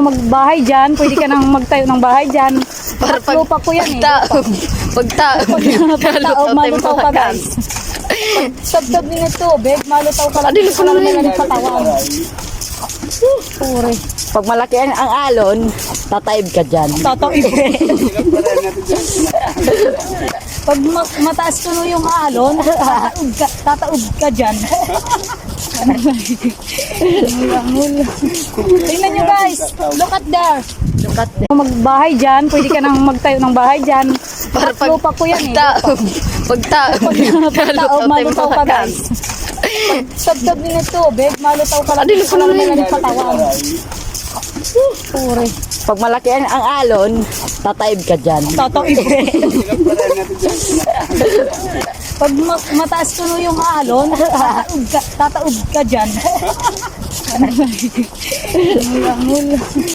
Magbahay dyan, pwede ka nang magtayo ng bahay dyan. Para lupa ko yan Pagtaob, malutaw ka guys. Sabsab din ito, tubig, malutaw ka lang. Hindi ko naman nila patawan. Pure. Pag malaki ang alon, tataib ka dyan. Tataib. Pag mataas tuloy yung alon, tataob ka dyan. Tingnan nyo guys, look at there. Magbahay dyan, pwede ka nang magtayo ng bahay dyan. Para lupa ko yan Pagtaob, malutaw ka guys. Sabsab din ito, tubig, malutaw ka lang. Hindi ko naman nila patawan. Pure. Pag malaki ang alon, tataib ka dyan. Tataob. Pag mataas tuloy yung alon, tataob ka dyan.